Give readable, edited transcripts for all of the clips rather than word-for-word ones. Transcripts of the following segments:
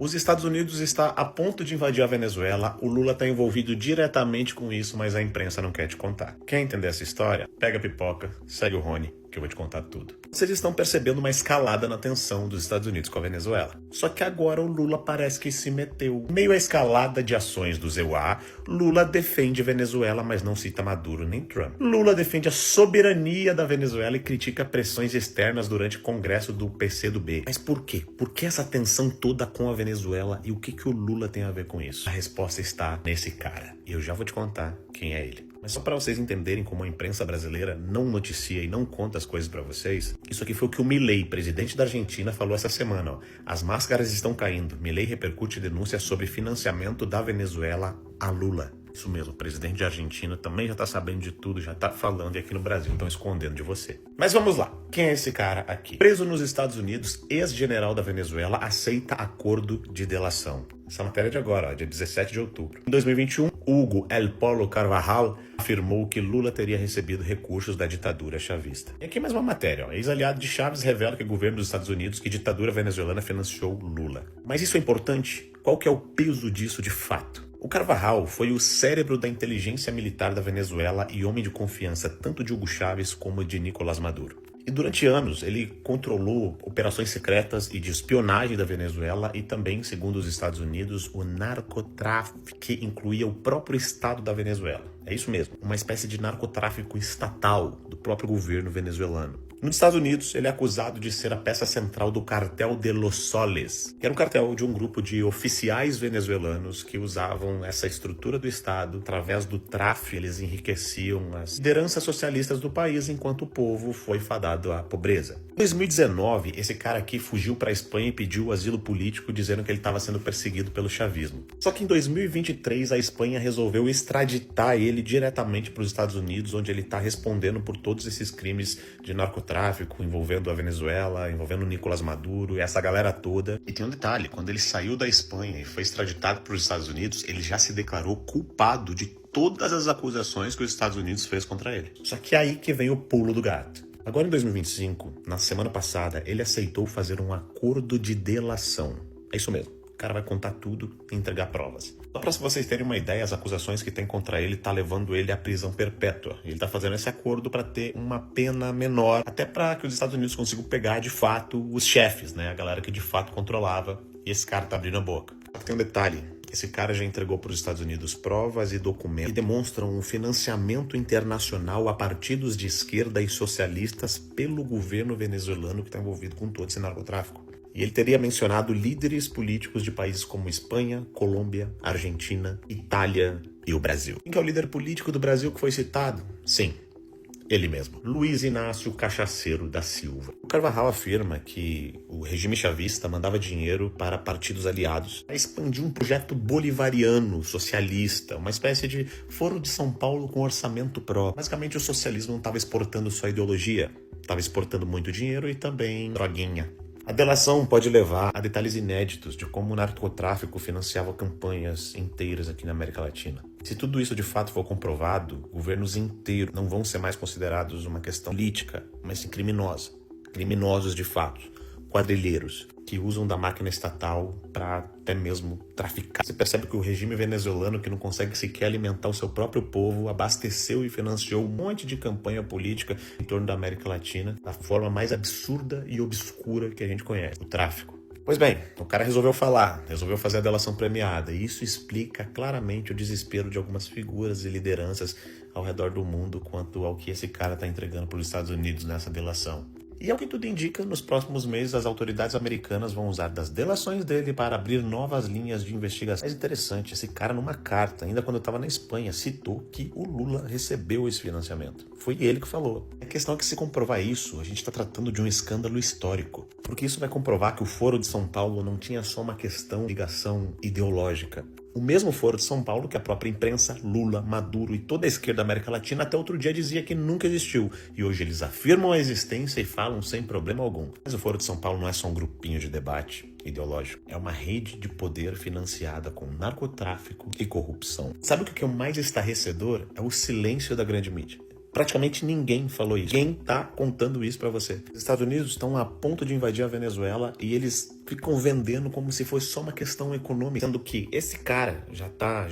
Os Estados Unidos está a ponto de invadir a Venezuela, o Lula está envolvido diretamente com isso, mas a imprensa não quer te contar. Quer entender essa história? Pega a pipoca, segue o Rony, que eu vou te contar tudo. Vocês estão percebendo uma escalada na tensão dos Estados Unidos com a Venezuela. Só que agora o Lula parece que se meteu. Meio à escalada de ações do EUA, Lula defende Venezuela, mas não cita Maduro nem Trump. Lula defende a soberania da Venezuela e critica pressões externas durante o congresso do PCdoB. Mas por quê? Por que essa tensão toda com a Venezuela e o que o Lula tem a ver com isso? A resposta está nesse cara. E eu já vou te contar quem é ele. Mas só para vocês entenderem como a imprensa brasileira não noticia e não conta as coisas para vocês, isso aqui foi o que o Milei, presidente da Argentina, falou essa semana. Ó. As máscaras estão caindo. Milei repercute denúncia sobre financiamento da Venezuela a Lula. Isso mesmo, o presidente de Argentina também já tá sabendo de tudo, já tá falando, e aqui no Brasil estão escondendo de você. Mas vamos lá, quem é esse cara aqui? Preso nos Estados Unidos, ex-general da Venezuela aceita acordo de delação. Essa matéria é de agora, ó, dia 17 de outubro. Em 2021, Hugo El Polo Carvajal afirmou que Lula teria recebido recursos da ditadura chavista. E aqui mais uma matéria, ó. Ex-aliado de Chaves revela que o governo dos Estados Unidos que ditadura venezuelana financiou Lula. Mas isso é importante? Qual que é o peso disso de fato? O Carvajal foi o cérebro da inteligência militar da Venezuela e homem de confiança tanto de Hugo Chávez como de Nicolás Maduro. E durante anos ele controlou operações secretas e de espionagem da Venezuela e também, segundo os Estados Unidos, o narcotráfico, que incluía o próprio Estado da Venezuela. É isso mesmo, uma espécie de narcotráfico estatal do próprio governo venezuelano. Nos Estados Unidos, ele é acusado de ser a peça central do Cartel de los Soles, que era um cartel de um grupo de oficiais venezuelanos que usavam essa estrutura do Estado. Através do tráfico, eles enriqueciam as lideranças socialistas do país, enquanto o povo foi fadado à pobreza. Em 2019, esse cara aqui fugiu para a Espanha e pediu asilo político, dizendo que ele estava sendo perseguido pelo chavismo. Só que em 2023, a Espanha resolveu extraditar ele diretamente para os Estados Unidos, onde ele está respondendo por todos esses crimes de narcotráfico, envolvendo a Venezuela, envolvendo o Nicolás Maduro e essa galera toda. E tem um detalhe, quando ele saiu da Espanha e foi extraditado para os Estados Unidos, ele já se declarou culpado de todas as acusações que os Estados Unidos fez contra ele. Só que é aí que vem o pulo do gato. Agora em 2025, na semana passada, ele aceitou fazer um acordo de delação. É isso mesmo. O cara vai contar tudo e entregar provas. Só para vocês terem uma ideia, as acusações que tem contra ele tá levando ele à prisão perpétua. Ele tá fazendo esse acordo para ter uma pena menor, até para que os Estados Unidos consigam pegar de fato os chefes, né? A galera que de fato controlava. E esse cara tá abrindo a boca. Só que tem um detalhe. Esse cara já entregou para os Estados Unidos provas e documentos que demonstram um financiamento internacional a partidos de esquerda e socialistas pelo governo venezuelano que está envolvido com todo esse narcotráfico. E ele teria mencionado líderes políticos de países como Espanha, Colômbia, Argentina, Itália e o Brasil. Quem que é o líder político do Brasil que foi citado? Sim, ele mesmo, Luiz Inácio Cachaceiro da Silva. O Carvajal afirma que o regime chavista mandava dinheiro para partidos aliados para expandir um projeto bolivariano, socialista, uma espécie de Foro de São Paulo com orçamento próprio. Basicamente, o socialismo não estava exportando sua ideologia, estava exportando muito dinheiro e também droguinha. A delação pode levar a detalhes inéditos de como o narcotráfico financiava campanhas inteiras aqui na América Latina. Se tudo isso de fato for comprovado, governos inteiros não vão ser mais considerados uma questão política, mas sim criminosa. Criminosos de fato, quadrilheiros, que usam da máquina estatal para até mesmo traficar. Você percebe que o regime venezuelano, que não consegue sequer alimentar o seu próprio povo, abasteceu e financiou um monte de campanha política em torno da América Latina da forma mais absurda e obscura que a gente conhece, o tráfico. Pois bem, o cara resolveu falar, resolveu fazer a delação premiada, e isso explica claramente o desespero de algumas figuras e lideranças ao redor do mundo quanto ao que esse cara está entregando para os Estados Unidos nessa delação. E ao que tudo indica, nos próximos meses as autoridades americanas vão usar das delações dele para abrir novas linhas de investigação. Mas interessante, esse cara numa carta, ainda quando eu estava na Espanha, citou que o Lula recebeu esse financiamento. Foi ele que falou. A questão é que se comprovar isso, a gente está tratando de um escândalo histórico. Porque isso vai comprovar que o Foro de São Paulo não tinha só uma questão de ligação ideológica. O mesmo Foro de São Paulo que a própria imprensa, Lula, Maduro e toda a esquerda da América Latina até outro dia dizia que nunca existiu. E hoje eles afirmam a existência e falam sem problema algum. Mas o Foro de São Paulo não é só um grupinho de debate ideológico. É uma rede de poder financiada com narcotráfico e corrupção. Sabe o que é o mais estarrecedor? É o silêncio da grande mídia. Praticamente ninguém falou isso. Quem tá contando isso para você? Os Estados Unidos estão a ponto de invadir a Venezuela e eles ficam vendendo como se fosse só uma questão econômica, sendo que esse cara já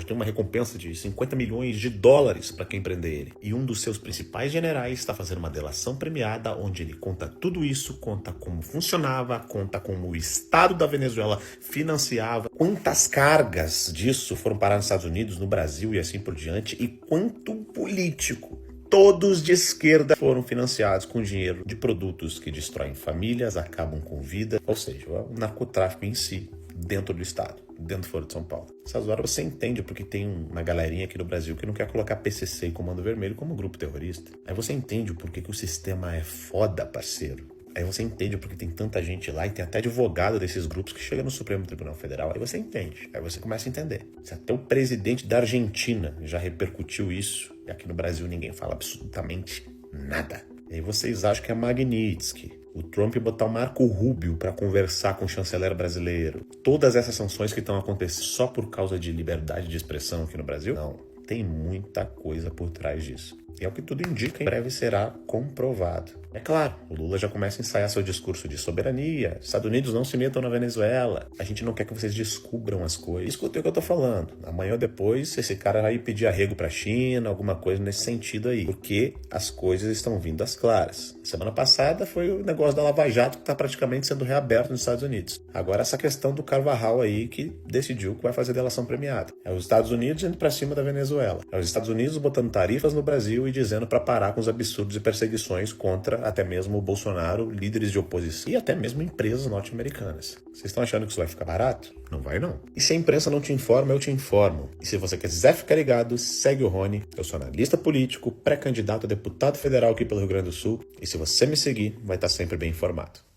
tem uma recompensa de 50 milhões de dólares para quem prender ele. E um dos seus principais generais está fazendo uma delação premiada onde ele conta tudo isso, conta como funcionava, conta como o Estado da Venezuela financiava, quantas cargas disso foram parar nos Estados Unidos, no Brasil e assim por diante, e quanto político, todos de esquerda, foram financiados com dinheiro de produtos que destroem famílias, acabam com vida, ou seja, o narcotráfico em si, dentro do Estado, dentro do Foro de São Paulo. Nessas horas você entende porque tem uma galerinha aqui no Brasil que não quer colocar PCC e Comando Vermelho como grupo terrorista. Aí você entende o porquê que o sistema é foda, parceiro. Aí você entende porque tem tanta gente lá e tem até advogado desses grupos que chega no Supremo Tribunal Federal. Aí você entende. Aí você começa a entender. Se até o presidente da Argentina já repercutiu isso, e aqui no Brasil ninguém fala absolutamente nada. E aí vocês acham que é Magnitsky, o Trump botar o Marco Rubio para conversar com o chanceler brasileiro, todas essas sanções que estão acontecendo só por causa de liberdade de expressão aqui no Brasil? Não. Tem muita coisa por trás disso. E é o que tudo indica, em breve será comprovado. É claro, o Lula já começa a ensaiar seu discurso de soberania. Estados Unidos não se metam na Venezuela. A gente não quer que vocês descubram as coisas. Escutem o que eu tô falando. Amanhã ou depois, esse cara vai pedir arrego pra China, alguma coisa nesse sentido aí. Porque as coisas estão vindo às claras. Semana passada foi o negócio da Lava Jato que tá praticamente sendo reaberto nos Estados Unidos. Agora essa questão do Carvajal aí que decidiu que vai fazer delação premiada. É os Estados Unidos indo pra cima da Venezuela. É os Estados Unidos botando tarifas no Brasil e dizendo para parar com os absurdos e perseguições contra até mesmo o Bolsonaro, líderes de oposição e até mesmo empresas norte-americanas. Vocês estão achando que isso vai ficar barato? Não vai não. E se a imprensa não te informa, eu te informo. E se você quiser ficar ligado, segue o Rony. Eu sou analista político, pré-candidato a deputado federal aqui pelo Rio Grande do Sul. E se você me seguir, vai estar sempre bem informado.